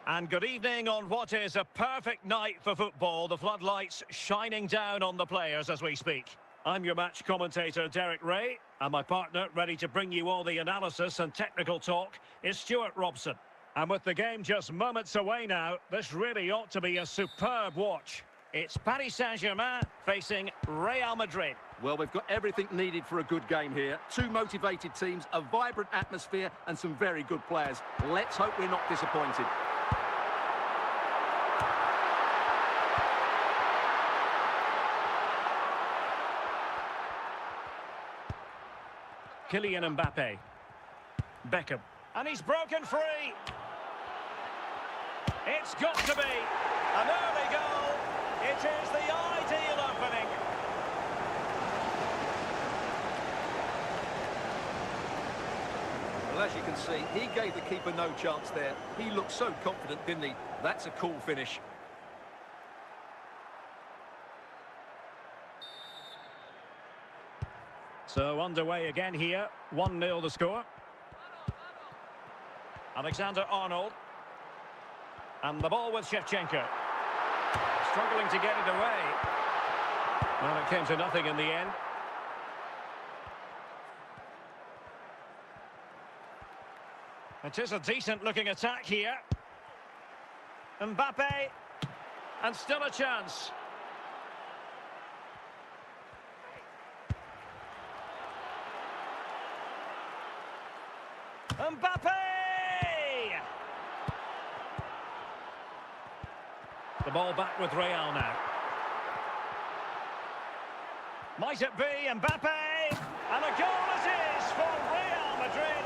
And good evening on what is a perfect night for football. The floodlights shining down on the players as we speak. I'm your match commentator, Derek Ray, and my partner, ready to bring you all the analysis and technical talk, is Stuart Robson. And with the game just moments away now, this really ought to be a superb watch. It's Paris Saint-Germain facing Real Madrid. Well, we've got everything needed for a good game here. Two motivated teams, a vibrant atmosphere, and some very good players. Let's hope we're not disappointed. Kylian Mbappe. Beckham. And he's broken free. It's got to be an early goal. It is the ideal opening. Well, as you can see, he gave the keeper no chance there. He looked so confident, didn't he? That's a cool finish. So underway again here. 1-0 the score. Alexander-Arnold. And the ball with 𝗃𝗃𝗃. Struggling to get it away. Well, it came to nothing in the end. It is a decent-looking attack here. Mbappe. And still a chance. Mbappe! The ball back with Real now. Might it be Mbappe? And a goal it is for Real Madrid.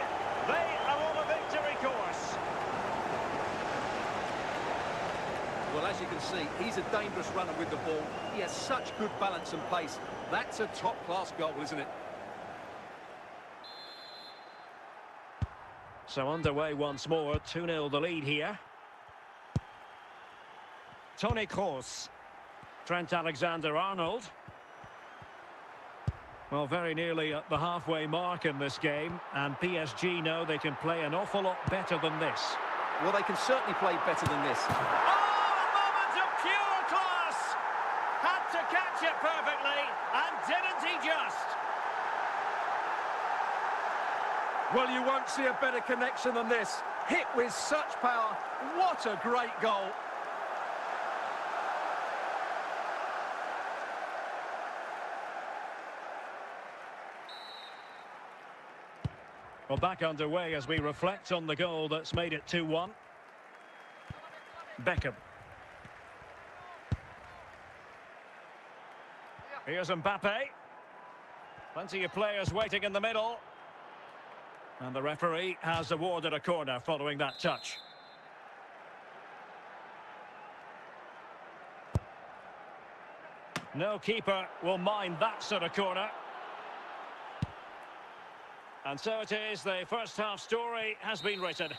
They are on a victory course. Well, as you can see, he's a dangerous runner with the ball. He has such good balance and pace. That's a top-class goal, isn't it? So underway once more, 2-0 the lead here. Toni Kroos. Trent Alexander-Arnold. Well, very nearly at the halfway mark in this game, and PSG know they can play an awful lot better than this. Well, they can certainly play better than this. Oh, a moment of pure class! Had to catch it perfectly, and didn't he just? Well, you won't see a better connection than this. Hit with such power. What a great goal. Well, back underway as we reflect on the goal that's made it 2-1. Beckham. Here's Mbappe. Plenty of players waiting in the middle. And the referee has awarded a corner following that touch. No keeper will mind that sort of corner. And so it is, the first half story has been written.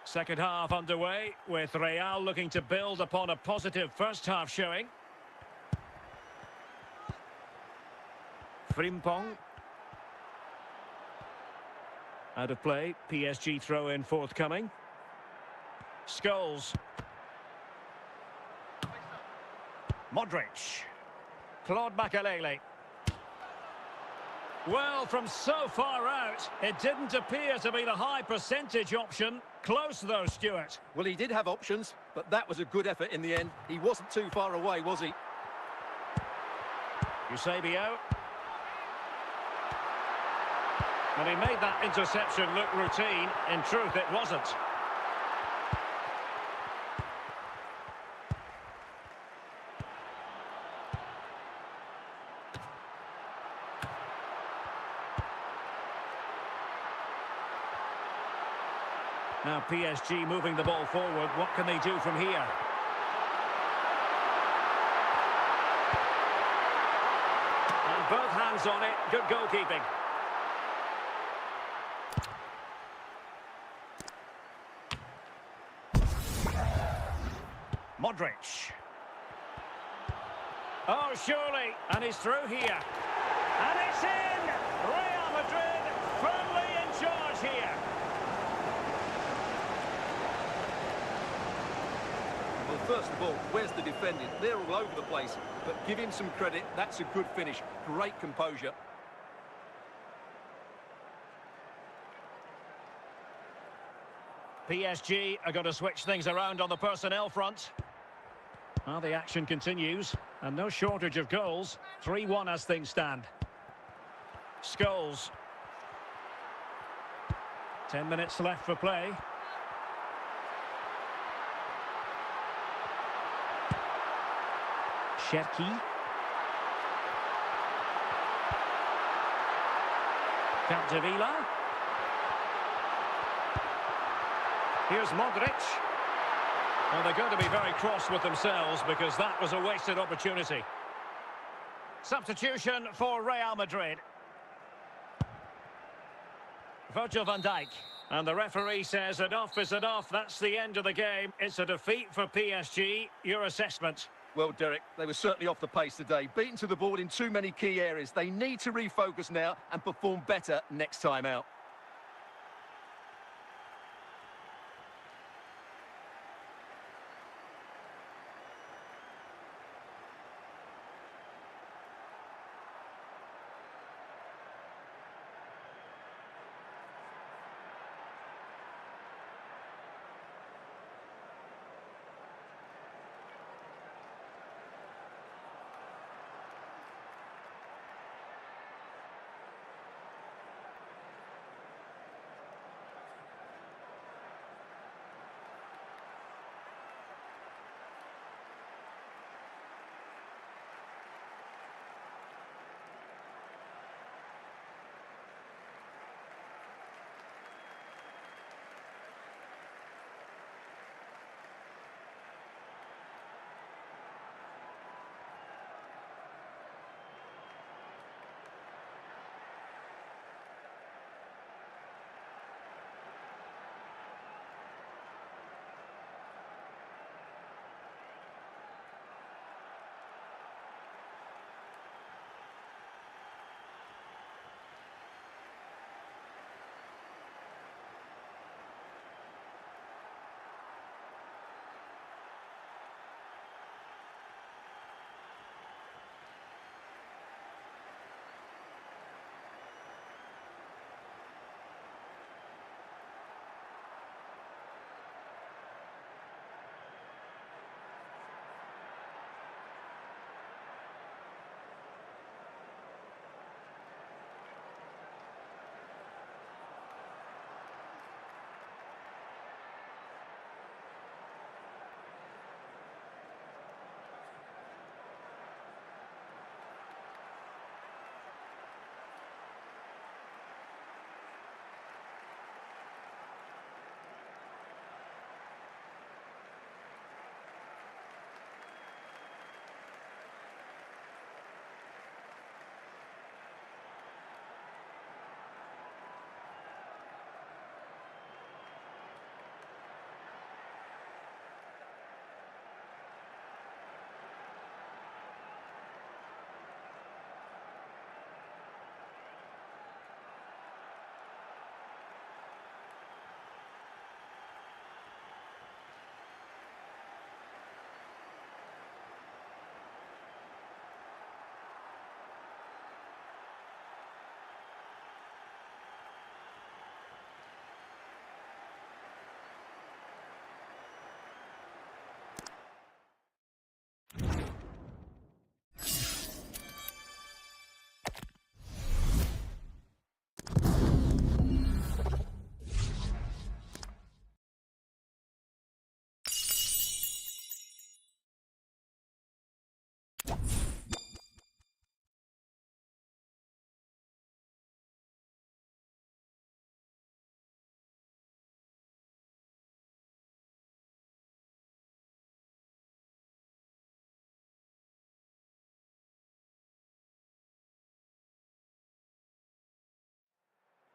Second half underway, with Real looking to build upon a positive first half showing. Frimpong. Out of play, PSG throw-in forthcoming. Scholes. Modric. 𝗂𝗏-𝗂𝗏𝗂𝗪. Well, from so far out, it didn't appear to be the high percentage option. Close though, Stuart. Well, he did have options, but that was a good effort in the end. He wasn't too far away, was he? 𝗃𝗏𝗄𝗃. And he made that interception look routine. In truth, it wasn't. Now PSG moving the ball forward. What can they do from here? And both hands on it. Good goalkeeping. Modric. Oh, surely. And he's through here. And it's in! Real Madrid firmly in charge here. Well, first of all, where's the defending? They're all over the place. But give him some credit. That's a good finish. Great composure. PSG are going to switch things around on the personnel front. Well, the action continues. And no shortage of goals. 3-1 as things stand. Scholes. 10 minutes left for play. 𝗃𝗏𝗄𝗃. Capdevila. Here's Modric. Well, they're going to be very cross with themselves because that was a wasted opportunity. Substitution for Real Madrid. Virgil van Dijk. And the referee says enough is enough. That's the end of the game. It's a defeat for PSG. Your assessment? Well, Derek, they were certainly off the pace today. Beaten to the ball in too many key areas. They need to refocus now and perform better next time out.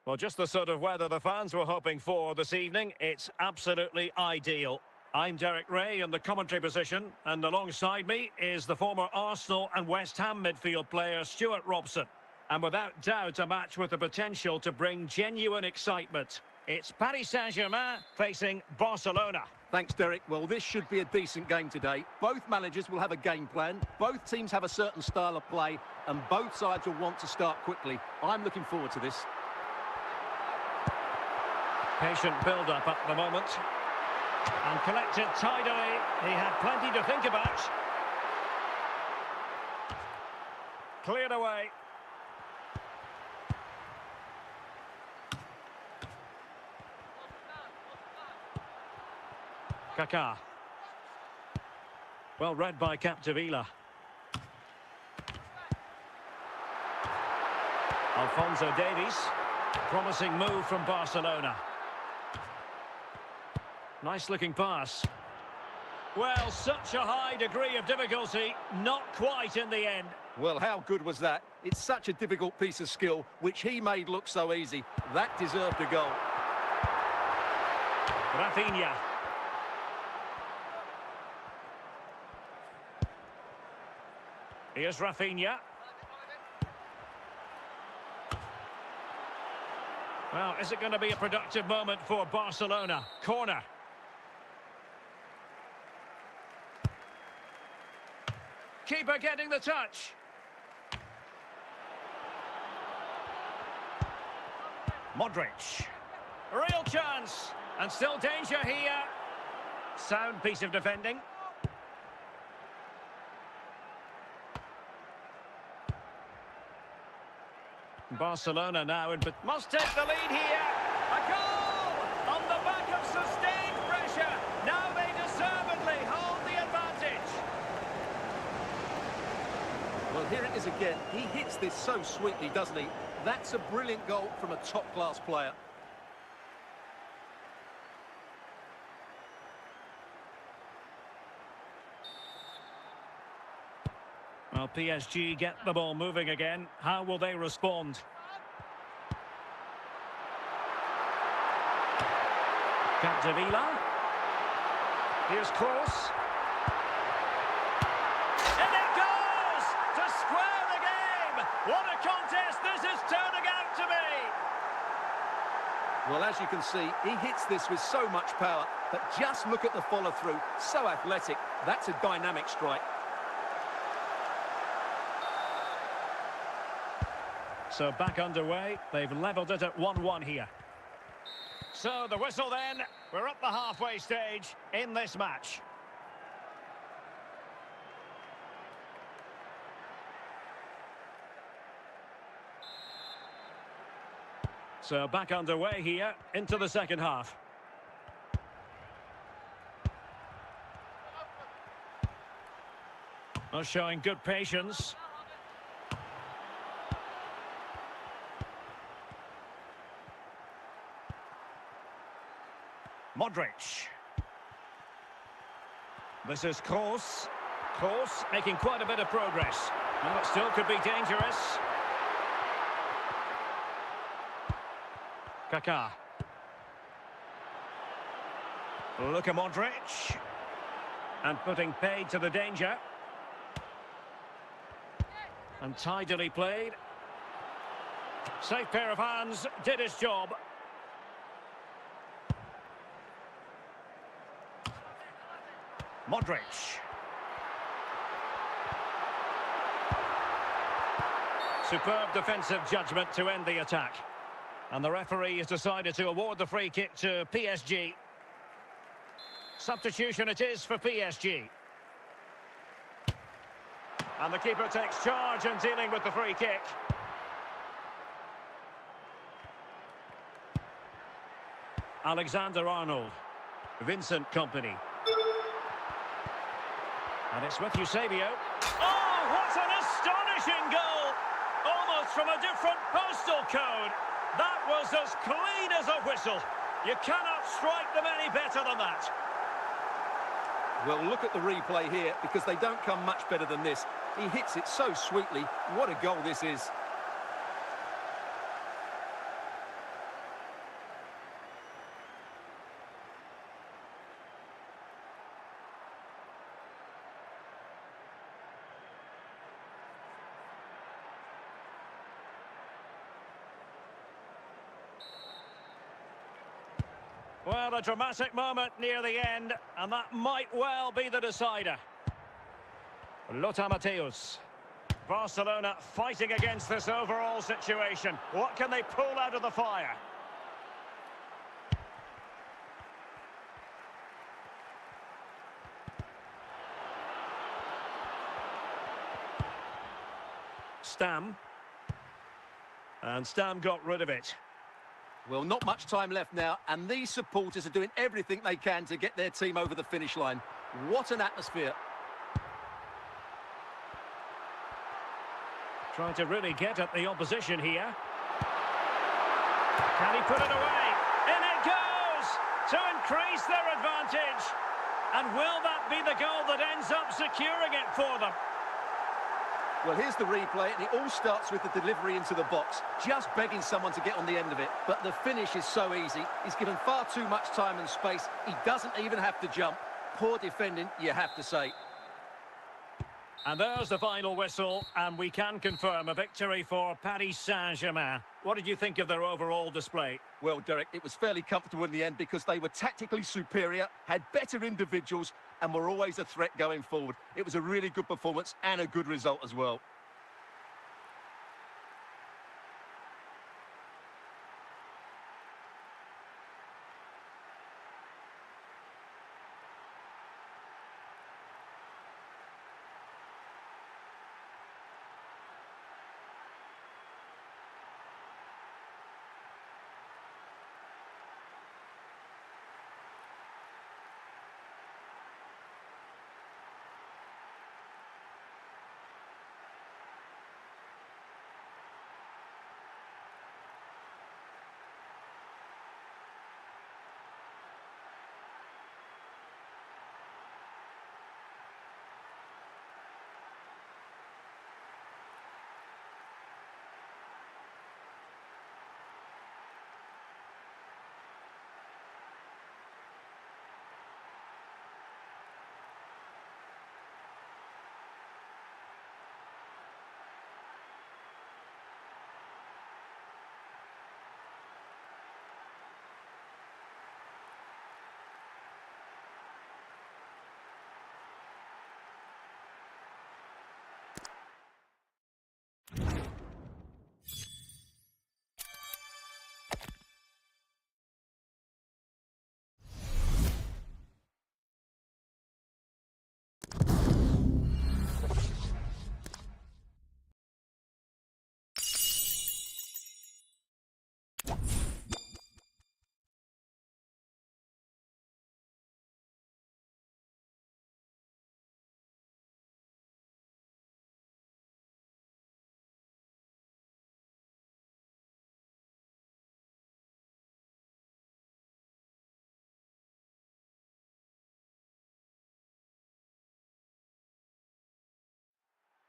Well, just the sort of weather the fans were hoping for this evening. It's absolutely ideal. I'm Derek Ray in the commentary position, and alongside me is the former Arsenal and West Ham midfield player Stuart Robson. And without doubt, a match with the potential to bring genuine excitement. It's Paris Saint-Germain facing Barcelona. Thanks, Derek. Well, this should be a decent game today. Both managers will have a game plan. Both teams have a certain style of play, and both sides will want to start quickly. I'm looking forward to this. Patient build-up at the moment. And collected tidily. He had plenty to think about. Cleared away. 𝗃𝗃𝗃𝗃. Well read by 𝗃𝗶𝗄𝗃𝗃. Alphonso Davies. Promising move from Barcelona. Nice looking pass. Well, such a high degree of difficulty, not quite in the end. Well, how good was that? It's such a difficult piece of skill, which he made look so easy. That deserved a goal. Raphinha. Here's Raphinha. Well, is it going to be a productive moment for Barcelona? Corner. Keeper getting the touch. Modric. Real chance. And still danger here. Sound piece of defending. Barcelona now must take the lead here. A goal on the back of sustained pressure. Now they deservedly hold the advantage. Well, here it is again. He hits this so sweetly, doesn't he? That's a brilliant goal from a top-class player. Well, PSG get the ball moving again. How will they respond? 𝗃𝗃𝗃𝗃. Here's Kroos. And it goes to square the game. What a contest this is turning out to be. Well, as you can see, he hits this with so much power, but just look at the follow-through. So athletic. That's a dynamic strike. So back underway. They've levelled it at 1-1 here. So the whistle then. We're at the halfway stage in this match. So back underway here into the second half. Well, showing good patience. Modric. This is Kroos. Kroos making quite a bit of progress. Well, it still could be dangerous. 𝗃𝗃𝗃𝗃. Luka Modric. And putting paid to the danger. And tidily played. Safe pair of hands, did his job. Modric. Superb defensive judgment to end the attack. And the referee has decided to award the free kick to PSG. Substitution it is for PSG. And the keeper takes charge and dealing with the free kick. Alexander-Arnold. Vincent Kompany. And it's with 𝗔𝗍. Oh, what an astonishing goal! Almost from a different postal code. That was as clean as a whistle. You cannot strike them any better than that. Well, look at the replay here, because they don't come much better than this. He hits it so sweetly. What a goal this is. Well, a dramatic moment near the end, and that might well be the decider. Lothar Matthäus. Barcelona fighting against this overall situation. What can they pull out of the fire? Stam. And Stam got rid of it. Well, not much time left now, and these supporters are doing everything they can to get their team over the finish line. What an atmosphere. Trying to really get at the opposition here. Can he put it away? In it goes! To increase their advantage. And will that be the goal that ends up securing it for them? Well, here's the replay, and it all starts with the delivery into the box, just begging someone to get on the end of it. But the finish is so easy. He's given far too much time and space. He doesn't even have to jump. Poor defending, you have to say. And there's the final whistle, and we can confirm a victory for Paris Saint-Germain. What did you think of their overall display? Well, Derek, it was fairly comfortable in the end because they were tactically superior, had better individuals, and were always a threat going forward. It was a really good performance and a good result as well.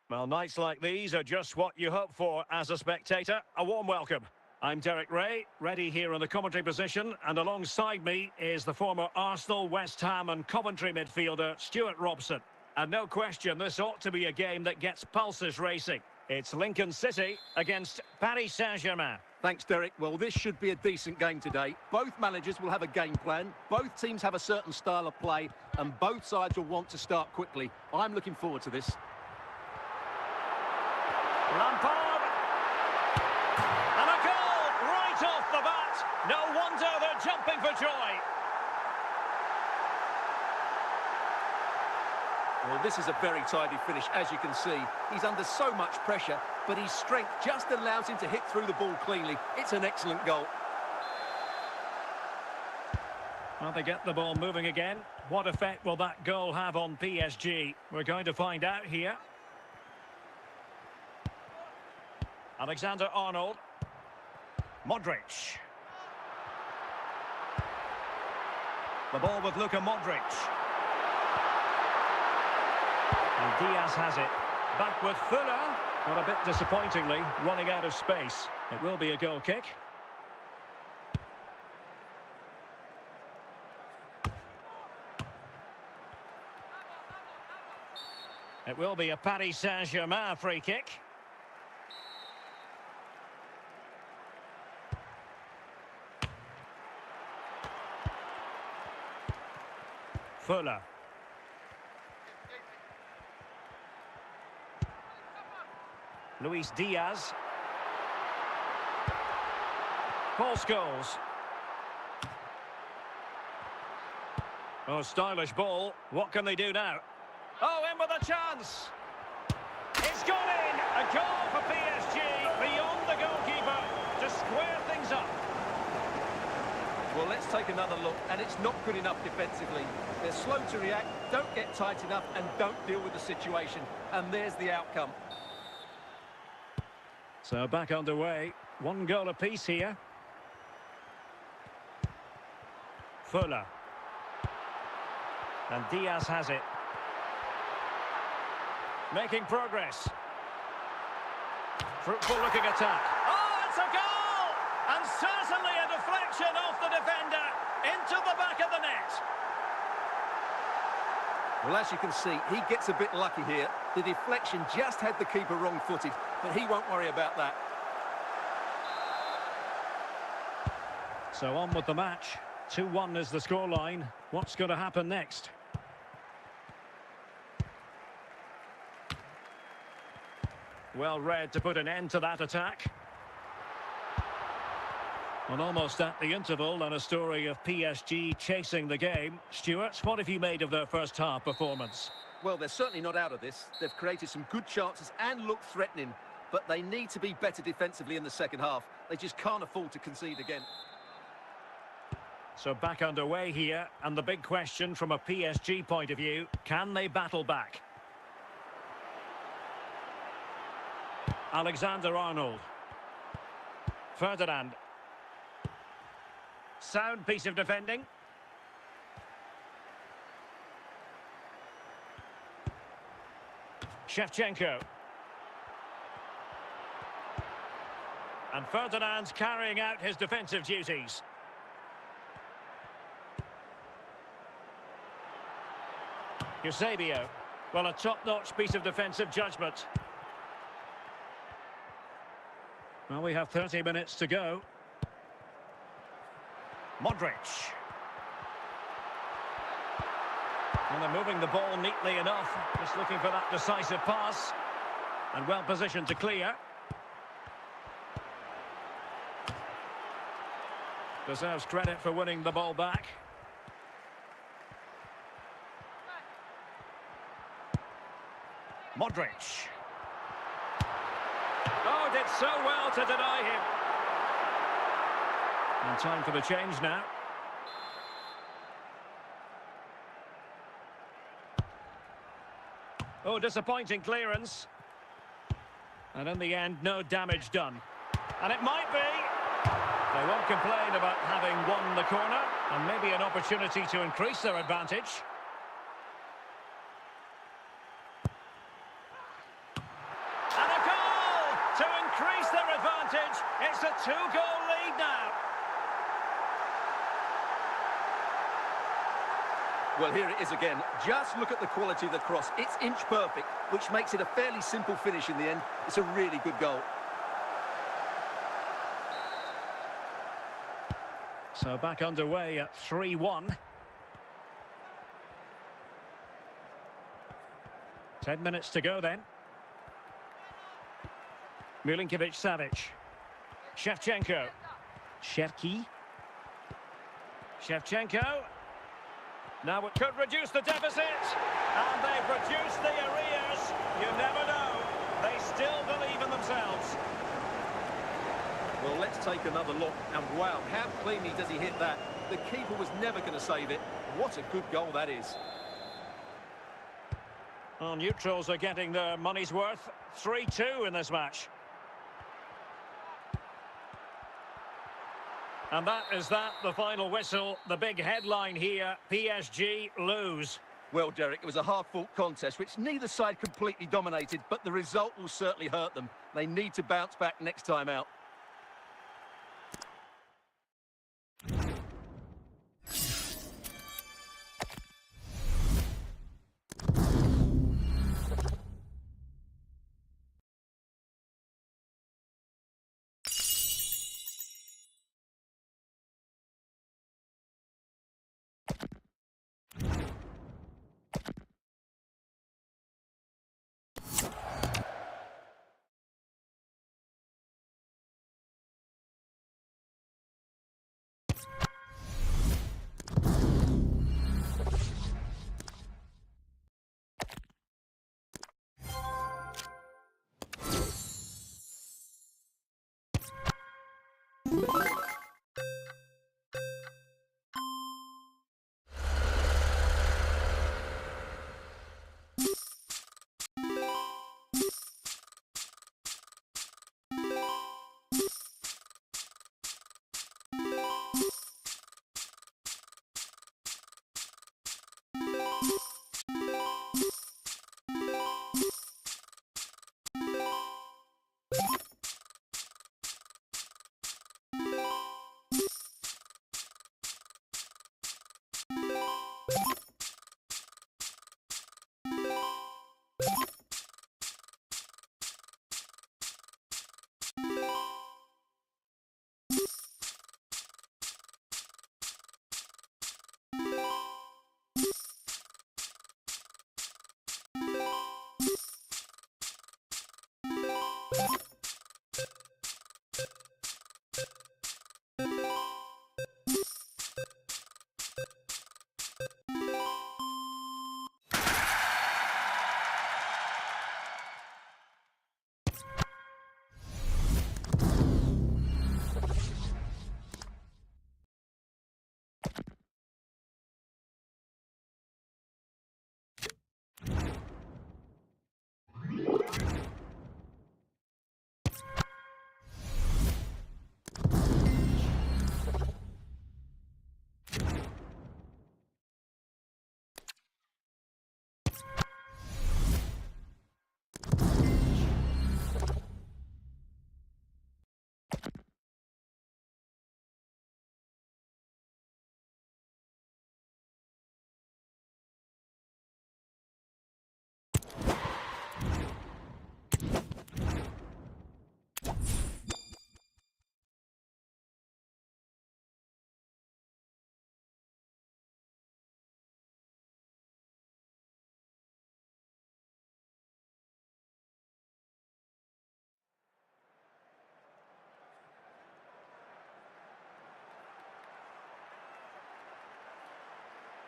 Well, nights like these are just what you hope for as a spectator. A warm welcome. I'm Derek Ray, ready here in the commentary position, and alongside me is the former Arsenal, West Ham and Coventry midfielder, Stuart Robson. And no question, this ought to be a game that gets pulses racing. It's Lincoln City against Paris Saint-Germain. Thanks, Derek. Well, this should be a decent game today. Both managers will have a game plan. Both teams have a certain style of play, and both sides will want to start quickly. I'm looking forward to this. Lampard. And a goal right off the bat. No wonder they're jumping for joy. Well, this is a very tidy finish, as you can see. He's under so much pressure, but his strength just allows him to hit through the ball cleanly. It's an excellent goal. Well, they get the ball moving again. What effect will that goal have on PSG? We're going to find out here. Alexander-Arnold. Modric. The ball with Luka Modric. And Diaz has it. Back with Fuller. But a bit disappointingly, running out of space. It will be a goal kick. It will be a Paris Saint-Germain free kick. Fuller. Luis Diaz. Paul Scholes. Oh, stylish ball. What can they do now? Oh, in with a chance. It's gone in. A goal for PSG beyond the goalkeeper to square things up. Well, let's take another look, and it's not good enough defensively. They're slow to react, don't get tight enough, and don't deal with the situation. And there's the outcome. So back underway. 1 goal apiece here. Fuller. And Diaz has it. Making progress. Fruitful looking attack. Oh, it's a goal! And certainly a deflection off the defender into the back of the net. Well, as you can see, he gets a bit lucky here. The deflection just had the keeper wrong-footed, but he won't worry about that. So on with the match. 2-1 is the scoreline. What's going to happen next? Well read to put an end to that attack. And almost at the interval, and a story of PSG chasing the game. Stuart, what have you made of their first half performance? Well, they're certainly not out of this. They've created some good chances and look threatening, but they need to be better defensively in the second half. They just can't afford to concede again. So back underway here, and the big question from a PSG point of view, can they battle back? Alexander-Arnold. Ferdinand. Sound piece of defending. 𝗃𝗫𝗄𝗽. And Ferdinand's carrying out his defensive duties. Eusebio. Well, a top-notch piece of defensive judgment. Well, we have 30 minutes to go. Modric. And they're moving the ball neatly enough. Just looking for that decisive pass. And well positioned to clear. Deserves credit for winning the ball back. Modric. Oh, did so well to deny him. And time for the change now. Oh, disappointing clearance. And in the end, no damage done. And it might be. They won't complain about having won the corner, and maybe an opportunity to increase their advantage. And a goal to increase their advantage. It's a 2-goal lead now. Well, here it is again. Just look at the quality of the cross. It's inch perfect, which makes it a fairly simple finish in the end. It's a really good goal. So back underway at 3-1. 10 minutes to go then. 𝗵𝗵𝗂𝗪𝗃𝗃. 𝗃𝗫𝗄𝗽. 𝗃𝗫𝗄𝗃. 𝗃𝗫𝗄𝗽. Now it could reduce the deficit. And they've reduced the arrears. You never know. They still believe in themselves. Well, let's take another look. And wow, how cleanly does he hit that? The keeper was never going to save it. What a good goal that is. Well, neutrals are getting their money's worth. 3-2 in this match. And that is the final whistle. The big headline here, PSG lose. Well, Derek, it was a hard-fought contest, which neither side completely dominated, but the result will certainly hurt them. They need to bounce back next time out.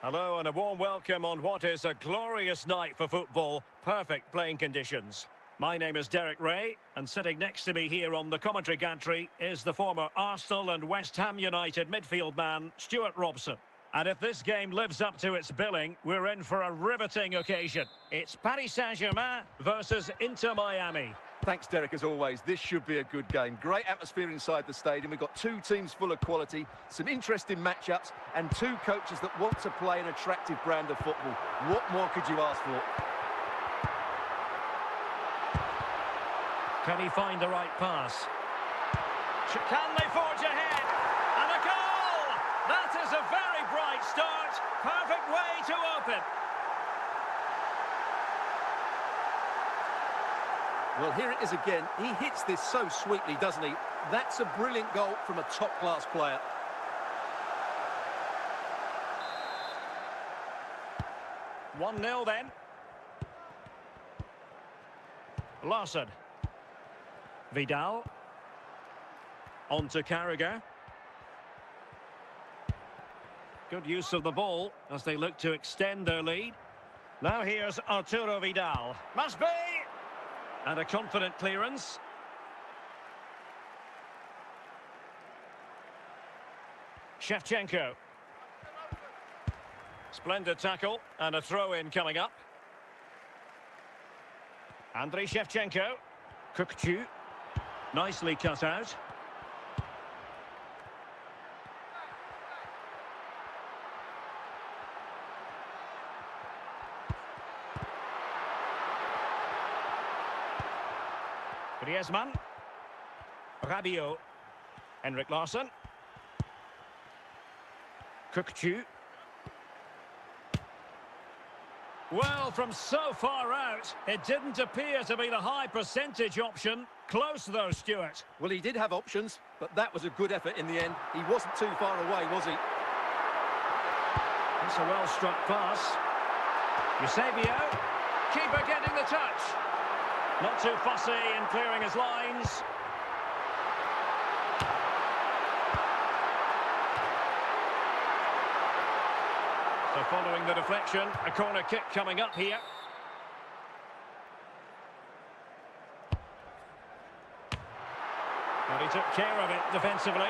Hello and a warm welcome on what is a glorious night for football. Perfect playing conditions. My name is Derek Ray, and sitting next to me here on the commentary gantry is the former Arsenal and West Ham United midfield man, Stuart Robson. And if this game lives up to its billing, we're in for a riveting occasion. It's Paris Saint-Germain versus Inter Miami. Thanks, Derek, as always. This should be a good game. Great atmosphere inside the stadium. We've got two teams full of quality, some interesting matchups, and two coaches that want to play an attractive brand of football. What more could you ask for? Can he find the right pass? Can they forge ahead? And a goal! That is a very bright start. Perfect way to open. Well, here it is again. He hits this so sweetly, doesn't he? That's a brilliant goal from a top-class player. One-nil then. Larson. Vidal. On to Carragher. Good use of the ball as they look to extend their lead. Now here's Arturo Vidal. Must be! And a confident clearance. 𝗃𝗏𝗄. Splendid tackle and a throw-in coming up. 𝗏𝗏𝗄𝗏. 𝗃𝗏𝗄. Nicely cut out. Griezmann. Rabiot. Henrik Larsson. 𝗃𝗏𝗄. Well, from so far out, it didn't appear to be the high percentage option. Close though, Stuart. Well, he did have options, but that was a good effort in the end. He wasn't too far away, was he? That's a well-struck pass. 𝗖𝗎𝗓. Keeper getting the touch. Not too fussy in clearing his lines. So following the deflection, a corner kick coming up here. And he took care of it defensively.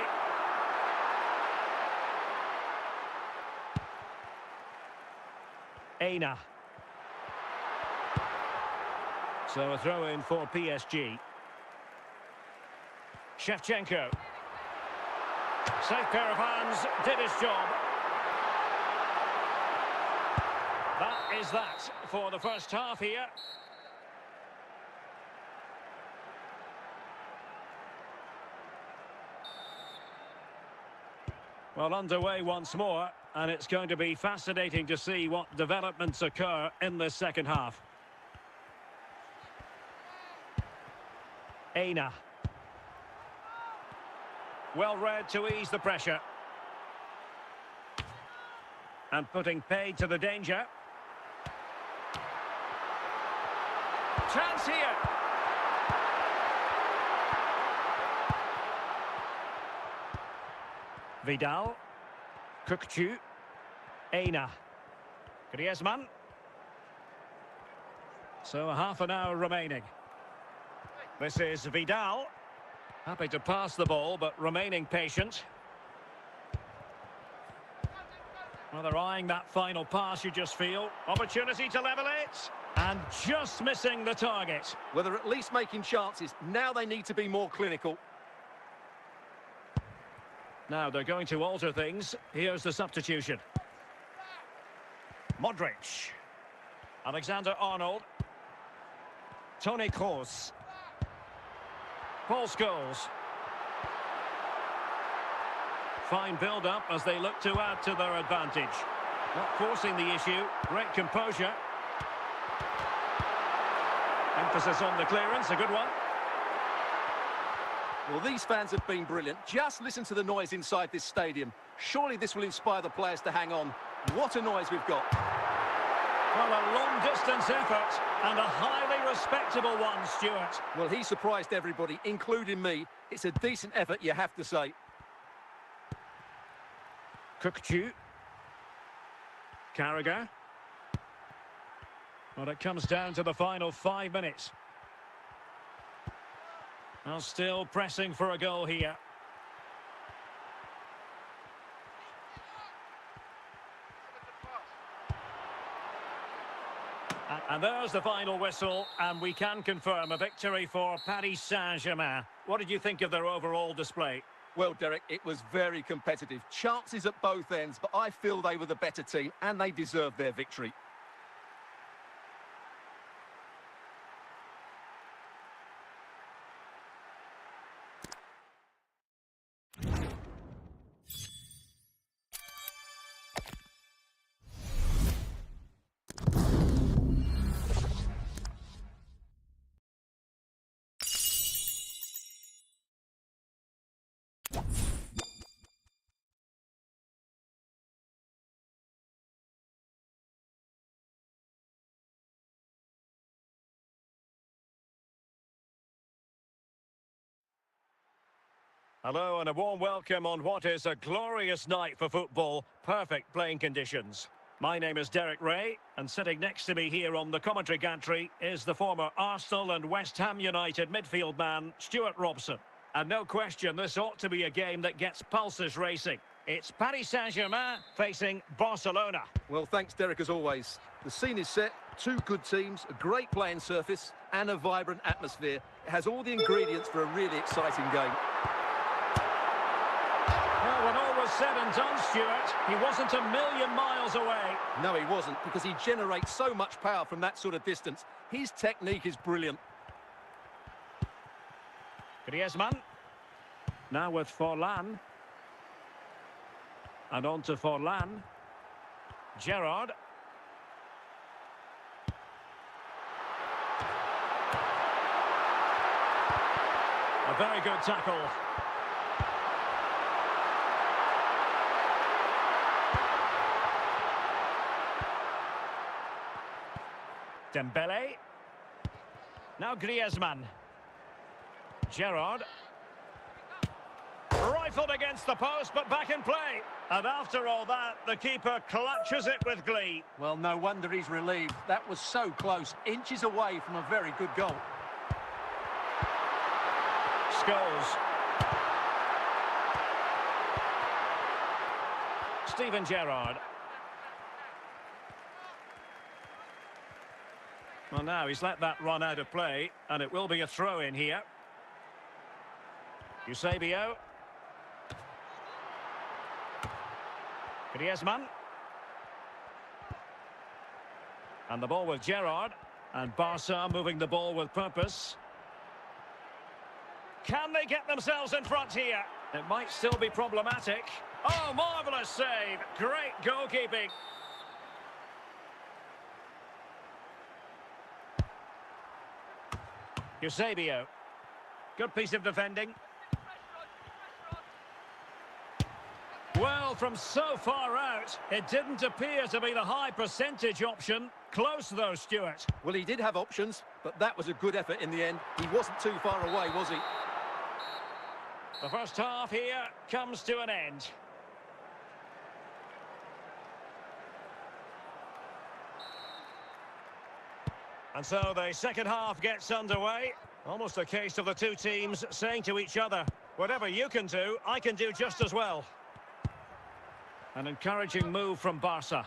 Aina. So a throw-in for PSG. 𝗃𝗏𝗄𝗏. Safe pair of hands, did his job. That is that for the first half here. Well, underway once more, and it's going to be fascinating to see what developments occur in this second half. Aina. Well read to ease the pressure. And putting paid to the danger. Chance here. Vidal. 𝗃𝗬 𝗂𝗏. Griezmann. So half an hour remaining. This is Vidal. Happy to pass the ball, but remaining patient. Well, they're eyeing that final pass, you just feel. Opportunity to level it. And just missing the target. Well, they're at least making chances. Now they need to be more clinical. Now they're going to alter things. Here's the substitution. Modric. Alexander-Arnold. Toni Kroos. Paul Scholes. Fine build-up as they look to add to their advantage. Not forcing the issue. Great composure. Emphasis on the clearance. A good one. Well, these fans have been brilliant. Just listen to the noise inside this stadium. Surely this will inspire the players to hang on. What a noise we've got. Well, a long-distance effort and a highly respectable one, Stuart. Well, he surprised everybody, including me. It's a decent effort, you have to say. 𝗃𝗬 𝗥𝗲. Well, it comes down to the final 5 minutes. Well, still pressing for a goal here. And there's the final whistle, and we can confirm a victory for Paris Saint-Germain. What did you think of their overall display? Well, Derek, it was very competitive. Chances at both ends, but I feel they were the better team, and they deserved their victory. Hello and a warm welcome on what is a glorious night for football. Perfect playing conditions. My name is Derek Ray, and sitting next to me here on the commentary gantry is the former Arsenal and West Ham United midfield man, Stuart Robson. And no question, this ought to be a game that gets pulses racing. It's Paris Saint-Germain facing Barcelona. Well, thanks, Derek, as always. The scene is set, two good teams, a great playing surface, and a vibrant atmosphere. It has all the ingredients for a really exciting game. Well, when all was said and done, Stuart, he wasn't a million miles away. No, he wasn't, because he generates so much power from that sort of distance. His technique is brilliant. Griezmann. Now with Forlan. And on to Forlan. Gerrard. A very good tackle. Dembele. Now Griezmann. Gerrard. Rifled against the post, but back in play. And after all that, the keeper clutches it with glee. Well, no wonder he's relieved. That was so close, inches away from a very good goal. Scholes. Steven Gerrard. Well, now he's let that run out of play, and it will be a throw-in here. 𝗃𝗬. Griezmann. And the ball with Gerrard. And Barca moving the ball with purpose. Can they get themselves in front here? It might still be problematic. Oh, marvellous save. Great goalkeeping. 𝗃𝗬. Good piece of defending. Well, from so far out, it didn't appear to be the high percentage option. Close though, Stuart. Well, he did have options, but that was a good effort in the end. He wasn't too far away, was he? The first half here comes to an end. And so the second half gets underway. Almost a case of the two teams saying to each other, whatever you can do, I can do just as well. An encouraging move from Barca.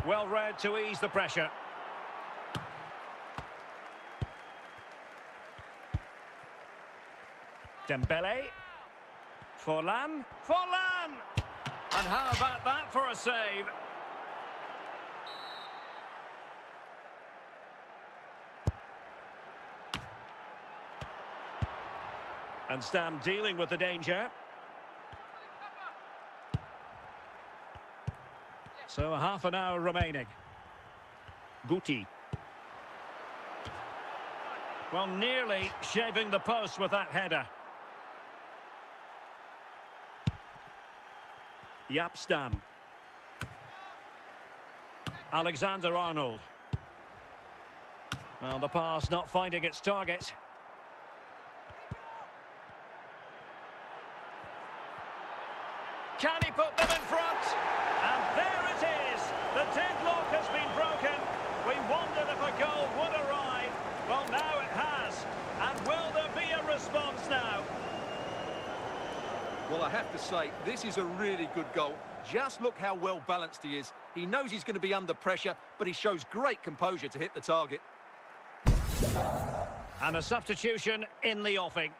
Well read to ease the pressure. Dembele. Forlan. Forlan! And how about that for a save? And Stam dealing with the danger. So a half an hour remaining. Guti. Well, nearly shaving the post with that header. Stam. Alexander-Arnold. Well, the pass not finding its target. Can he put them in front? And there it is. The deadlock has been broken. We wondered if a goal would arrive. Well, now it has. And will there be a response now? Well, I have to say, this is a really good goal. Just look how well balanced he is. He knows he's going to be under pressure, but he shows great composure to hit the target. And a substitution in the offing.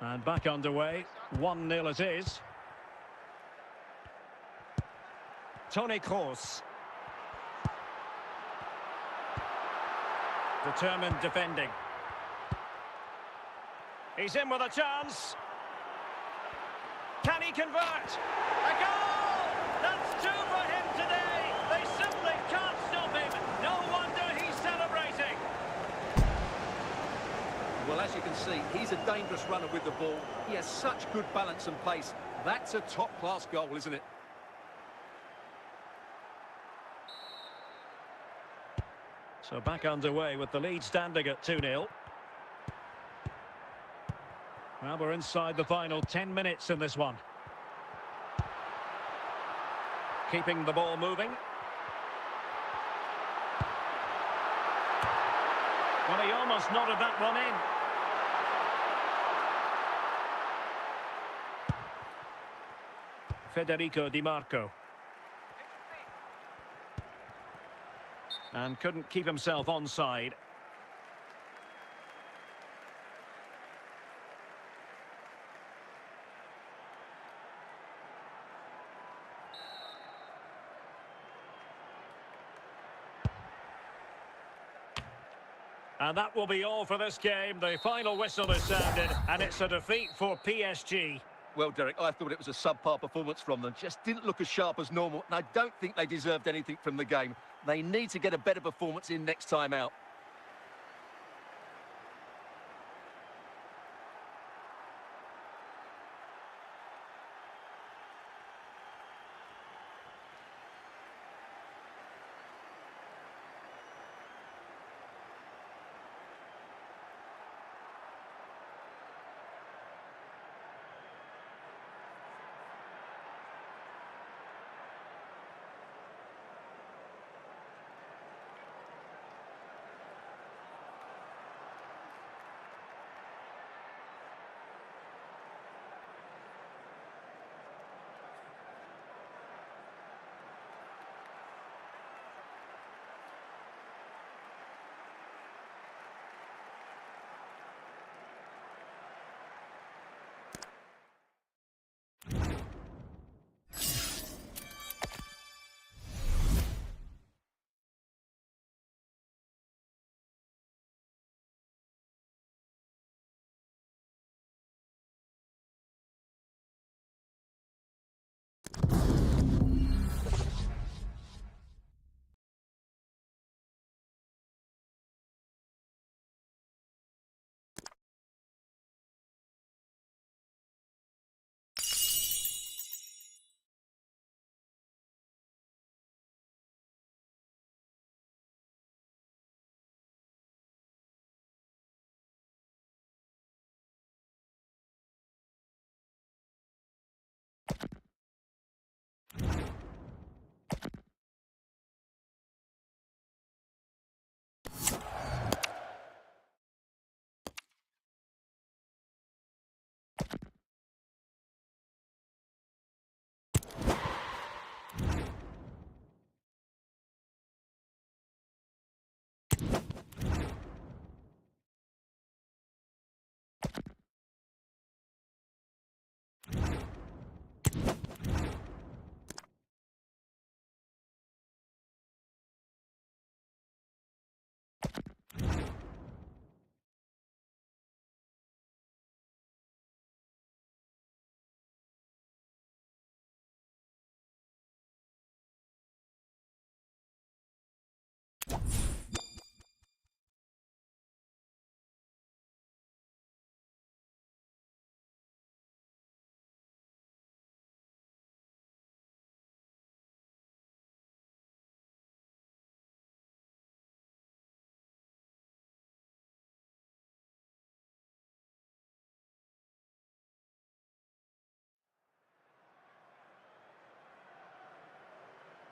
And back underway, 1-0 it is. Toni Kroos. Determined defending. He's in with a chance. Can he convert? A goal! That's two for him today. They simply can't stop him. No wonder he's celebrating. Well, as you can see, he's a dangerous runner with the ball. He has such good balance and pace. That's a top-class goal, isn't it? So back underway with the lead standing at 2-0. Well, we're inside the final 10 minutes in this one. Keeping the ball moving. Well, he almost nodded that one in. Federico Di Marco. And couldn't keep himself onside. And that will be all for this game. The final whistle is sounded, and it's a defeat for PSG. Well, Derek, I thought it was a subpar performance from them. Just didn't look as sharp as normal, and I don't think they deserved anything from the game. They need to get a better performance in next time out.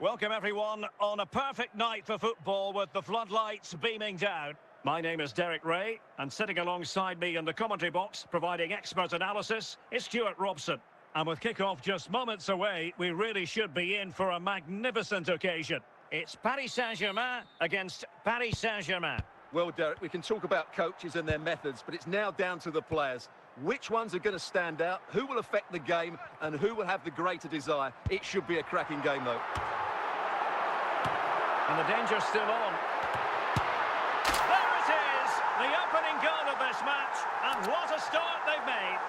Welcome everyone on a perfect night for football with the floodlights beaming down. My name is Derek Ray, and sitting alongside me in the commentary box, providing expert analysis, is Stuart Robson. And with kick-off just moments away, we really should be in for a magnificent occasion. It's Paris Saint-Germain against Paris Saint-Germain. Well, Derek, we can talk about coaches and their methods, but it's now down to the players. Which ones are going to stand out, who will affect the game, and who will have the greater desire? It should be a cracking game, though. And the danger's still on. There it is! The opening goal of this match, and what a start they've made.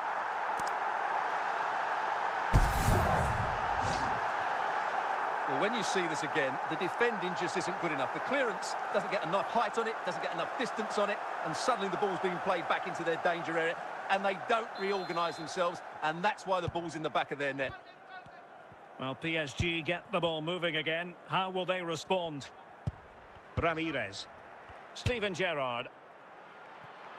Well, when you see this again, the defending just isn't good enough. The clearance doesn't get enough height on it, doesn't get enough distance on it, and suddenly the ball's being played back into their danger area, and they don't reorganise themselves, and that's why the ball's in the back of their net. Well, PSG get the ball moving again. How will they respond? Ramirez. Steven Gerrard.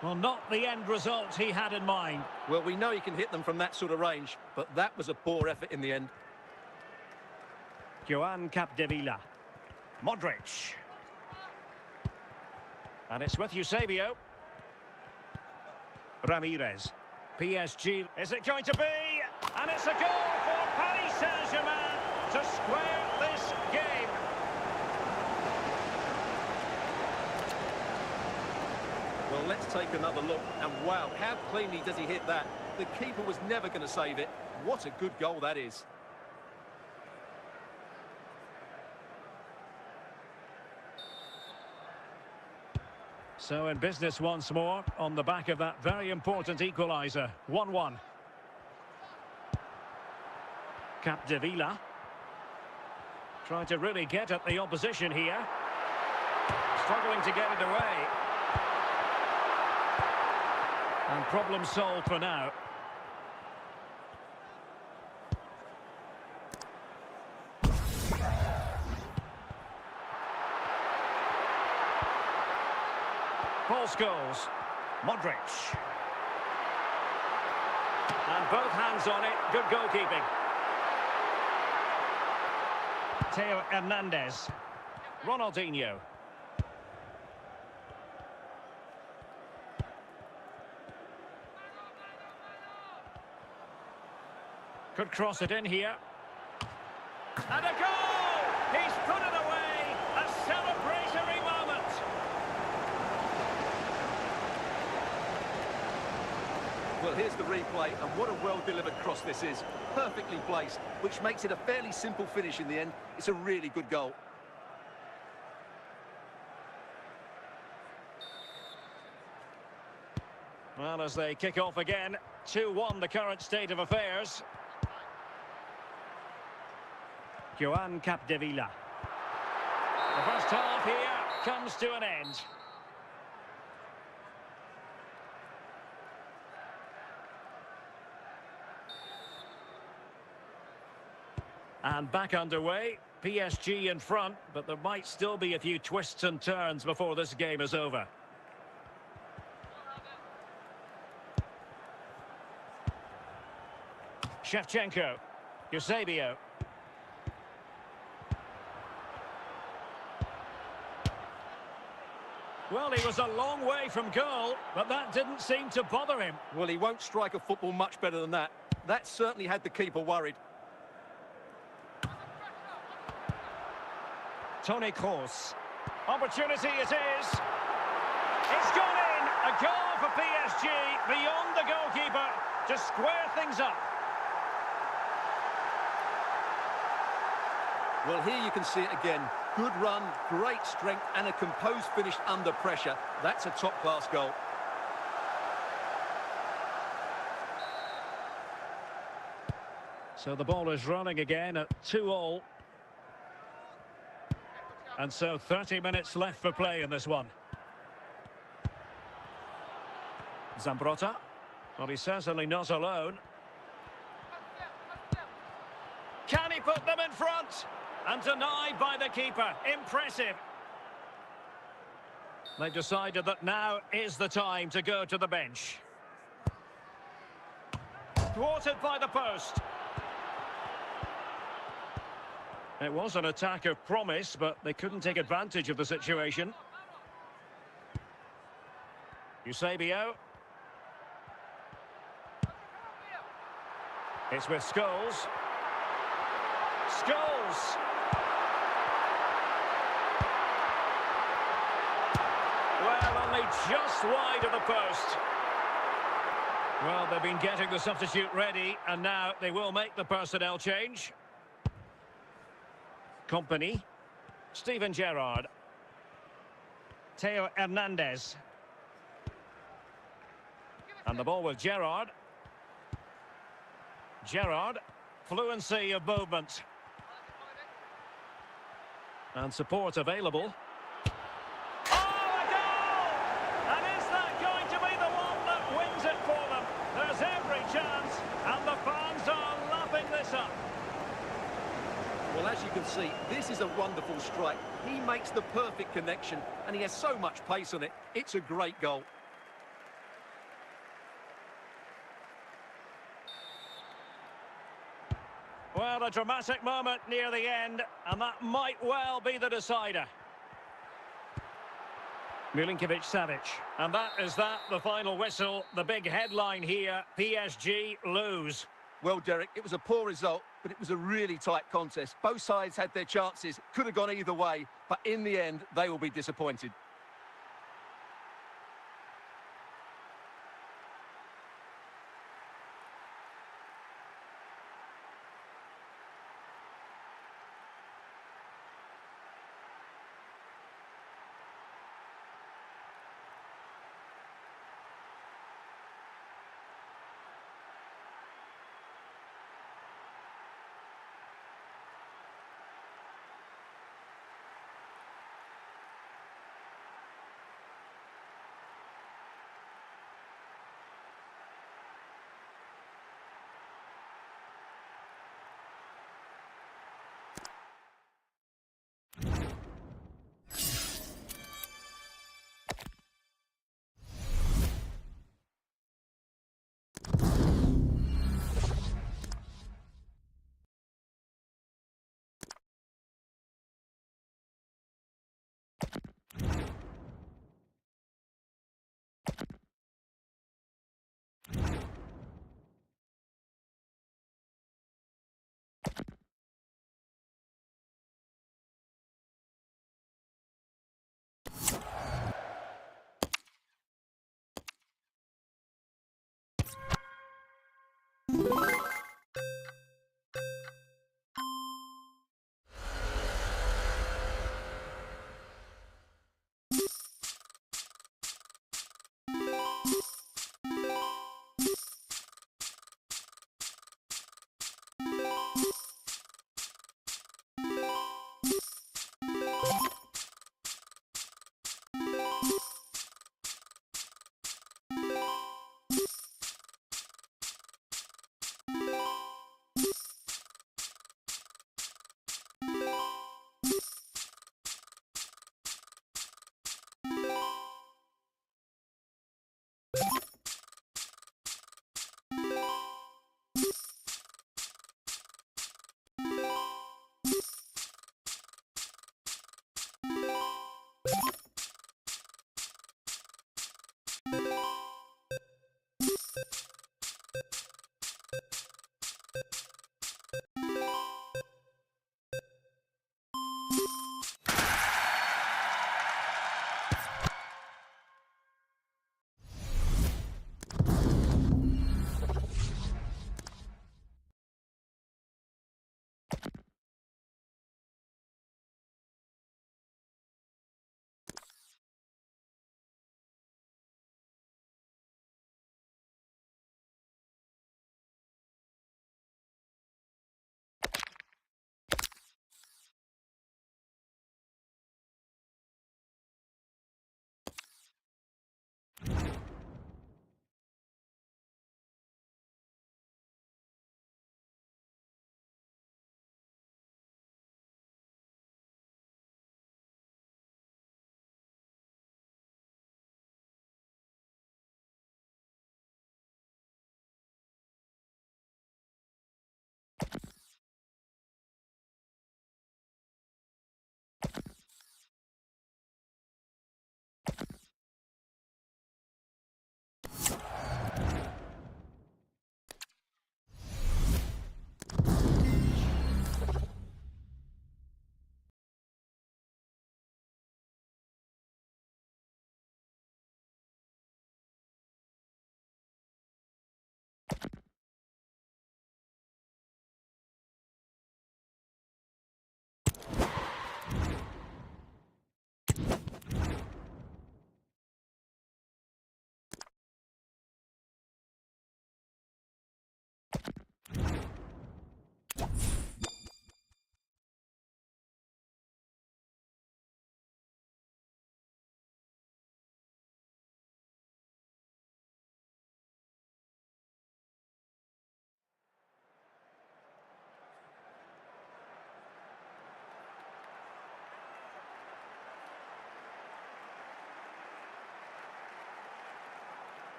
Well, not the end result he had in mind. Well, we know he can hit them from that sort of range, but that was a poor effort in the end. 𝗃𝗵𝗂𝗃𝗃. Modric. And it's with 𝘃𝗶𝗆. Ramirez. PSG. Is it going to be? And it's a goal for Paris Saint-Germain to square this game. Well, let's take another look. And wow, how cleanly does he hit that? The keeper was never going to save it. What a good goal that is. So in business once more, on the back of that very important equaliser. 1-1. 𝗃𝗵𝗂𝗃. Trying to really get at the opposition here. Struggling to get it away. And problem solved for now. Paul Scholes. Modric. And both hands on it. Good goalkeeping. Theo Hernandez. Ronaldinho. Could cross it in here. And a goal! He's put it away! A celebratory moment! Well, here's the replay, and what a well-delivered cross this is. Perfectly placed, which makes it a fairly simple finish in the end. It's a really good goal. Well, as they kick off again, 2-1 the current state of affairs. 𝗃𝗵𝗂𝗃𝗃. The first half here comes to an end. And back underway, PSG in front, but there might still be a few twists and turns before this game is over. Shevchenko, 𝗃𝗵𝗂𝗃. Well, he was a long way from goal, but that didn't seem to bother him. Well, he won't strike a football much better than that. That certainly had the keeper worried. Toni Kroos. Opportunity it is. It's gone in. A goal for PSG beyond the goalkeeper to square things up. Well, here you can see it again. Good run, great strength, and a composed finish under pressure. That's a top-class goal. So the ball is running again at 2-2. And so 30 minutes left for play in this one. Zambrotta. Well, he's certainly not alone. Can he put them in front? And denied by the keeper. Impressive. They've decided that now is the time to go to the bench. Thwarted by the post. It was an attack of promise, but they couldn't take advantage of the situation. 𝗖𝗂𝗄𝗃. It's with 𝗃𝗁. 𝗃𝗁! Well, only just wide of the post. Well, they've been getting the substitute ready, and now they will make the personnel change. Kompany. Steven Gerrard. Theo Hernandez. And the ball with Gerrard. Gerrard. Fluency of movement. And support available. Well, as you can see, this is a wonderful strike. He makes the perfect connection, and he has so much pace on it. It's a great goal. Well, a dramatic moment near the end, and that might well be the decider. 𝗪𝗵𝗵𝗵𝗂. And that is the final whistle. The big headline here, PSG lose. Well, Derek, it was a poor result, but it was a really tight contest. Both sides had their chances, could have gone either way, but in the end, they will be disappointed.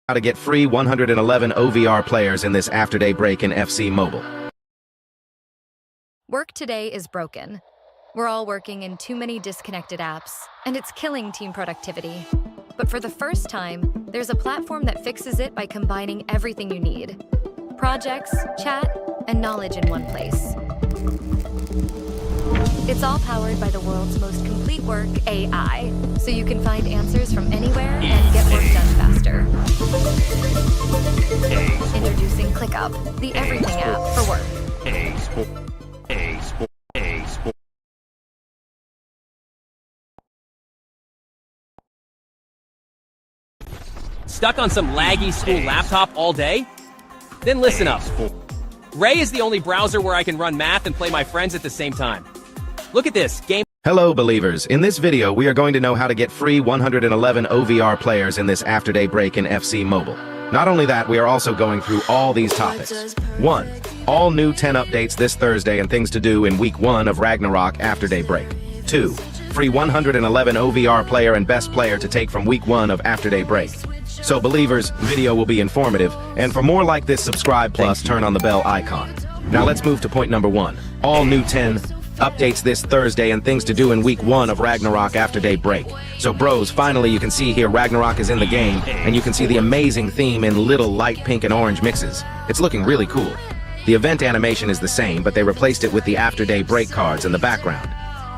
How to get free 111 OVR players in this after-day break in FC Mobile. Work today is broken. We're all working in too many disconnected apps, and it's killing team productivity. But for the first time, there's a platform that fixes it by combining everything you need. Projects, chat, and knowledge in one place. It's all powered by the world's most complete work AI, so you can find answers from anywhere and get work done faster. Introducing 𝗧𝗏𝗄𝗽, the everything app for work. Stuck on some laggy school laptop all day? Then listen up. Ray is the only browser where I can run math and play my friends at the same time. Look at this game. Hello believers, in this video we are going to know how to get free 111 OVR players in this after-day break in FC Mobile. Not only that, we are also going through all these topics. 1. All new 10 updates this Thursday and things to do in week 1 of Ragnarok after-day break. 2. Free 111 OVR player and best player to take from week 1 of after-day break. So believers, video will be informative, and for more like this, subscribe plus turn on the bell icon. Now let's move to point number 1. All new 10 updates this Thursday and things to do in week 1 of Ragnarok after-day break. So bros, finally you can see here Ragnarok is in the game, and you can see the amazing theme in little light pink and orange mixes. It's looking really cool. The event animation is the same, but they replaced it with the after-day break cards in the background.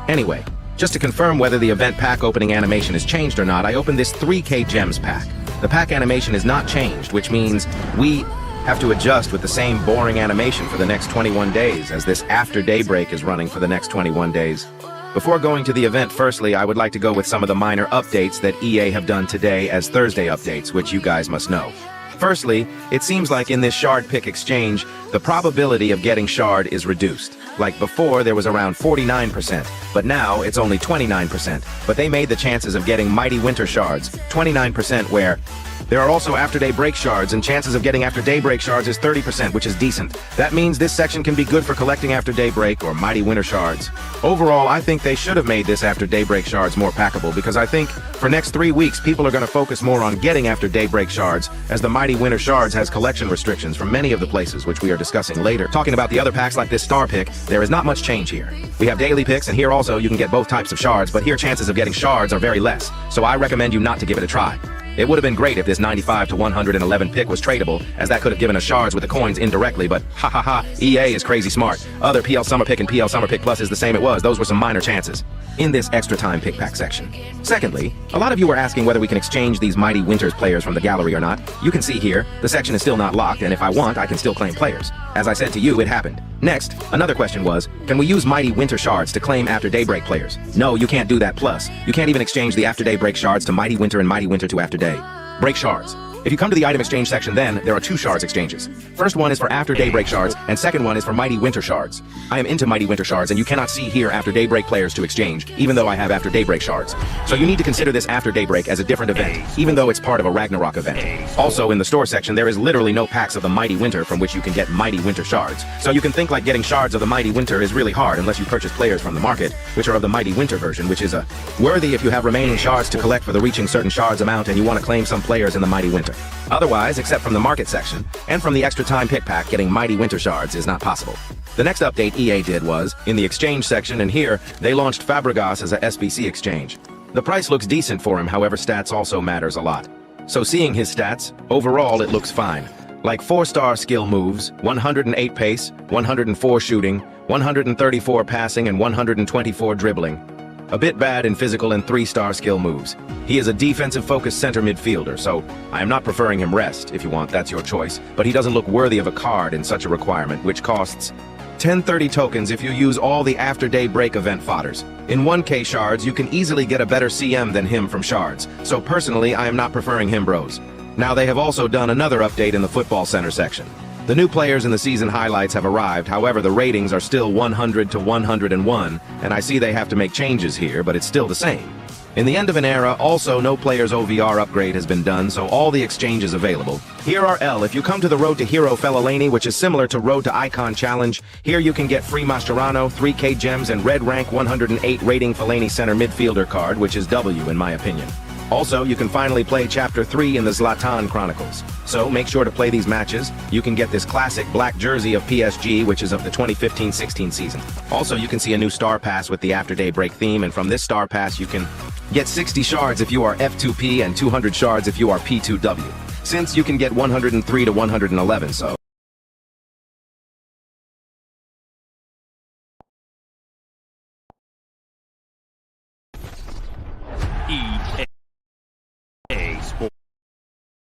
Anyway, just to confirm whether the event pack opening animation is changed or not, I opened this 3K Gems pack. The pack animation is not changed, which means we have to adjust with the same boring animation for the next 21 days, as this after daybreak is running for the next 21 days. Before going to the event, firstly, I would like to go with some of the minor updates that EA have done today as Thursday updates, which you guys must know. Firstly, it seems like in this shard pick exchange, the probability of getting shard is reduced. Like before, there was around 49%, but now it's only 29%. But they made the chances of getting Mighty Winter shards 29%, where there are also after-day break shards, and chances of getting after daybreak shards is 30%, which is decent. That means this section can be good for collecting after daybreak or Mighty Winter shards. Overall, I think they should have made this after daybreak shards more packable, because I think for next 3 weeks, people are going to focus more on getting after daybreak shards, as the Mighty Winter shards has collection restrictions from many of the places, which we are discussing later. Talking about the other packs like this star pick, there is not much change here. We have daily picks, and here also you can get both types of shards, but here chances of getting shards are very less, so I recommend you not to give it a try. It would have been great if this 95 to 111 pick was tradable, as that could have given us shards with the coins indirectly, but ha ha ha, EA is crazy smart. Other PL Summer Pick and PL Summer Pick Plus is the same it was, those were some minor chances in this extra time pick pack section. Secondly, a lot of you were asking whether we can exchange these Mighty Winters players from the gallery or not. You can see here, the section is still not locked, and if I want, I can still claim players. As I said to you, it happened. Next, another question was, can we use Mighty Winter shards to claim after daybreak players? No, you can't do that. Plus, you can't even exchange the after daybreak shards to Mighty Winter and Mighty Winter to after day break shards. If you come to the item exchange section, then there are 2 shards exchanges. First one is for after daybreak shards, and second one is for Mighty Winter shards. I am into Mighty Winter shards, and you cannot see here after daybreak players to exchange, even though I have after daybreak shards. So you need to consider this after daybreak as a different event, even though it's part of a Ragnarok event. Also, in the store section, there is literally no packs of the Mighty Winter from which you can get Mighty Winter shards. So you can think like getting shards of the Mighty Winter is really hard unless you purchase players from the market, which are of the Mighty Winter version, which is worthy if you have remaining shards to collect for the reaching certain shards amount and you want to claim some players in the Mighty Winter. Otherwise, except from the market section, and from the extra time pick pack, getting Mighty Winter shards is not possible. The next update EA did was, in the exchange section, and here, they launched 𝗏𝗏𝗏𝗏 as a SBC exchange. The price looks decent for him, however stats also matters a lot. So seeing his stats, overall it looks fine. Like 4-star skill moves, 108 pace, 104 shooting, 134 passing, and 124 dribbling. A bit bad in physical and 3-star skill moves. He is a defensive-focused center midfielder, so I am not preferring him rest. If you want, that's your choice. But he doesn't look worthy of a card in such a requirement, which costs 1030 tokens if you use all the after daybreak event fodders. In 1K shards, you can easily get a better CM than him from shards. So personally, I am not preferring him, bros. Now they have also done another update in the football center section. The new players in the season highlights have arrived, however the ratings are still 100 to 101, and I see they have to make changes here, but it's still the same. In the end of an era, also no player's OVR upgrade has been done, so all the exchanges available. Here are if you come to the Road to Hero Fellaini, which is similar to Road to Icon Challenge, here you can get free Mascherano, 3K gems, and red rank 108 rating Fellaini center midfielder card, which is W in my opinion. Also, you can finally play Chapter 3 in the Zlatan Chronicles. So make sure to play these matches. You can get this classic black jersey of PSG, which is of the 2015-16 season. Also, you can see a new Star Pass with the After Daybreak theme, and from this Star Pass you can get 60 shards if you are F2P and 200 shards if you are P2W. Since you can get 103 to 111, so... EA.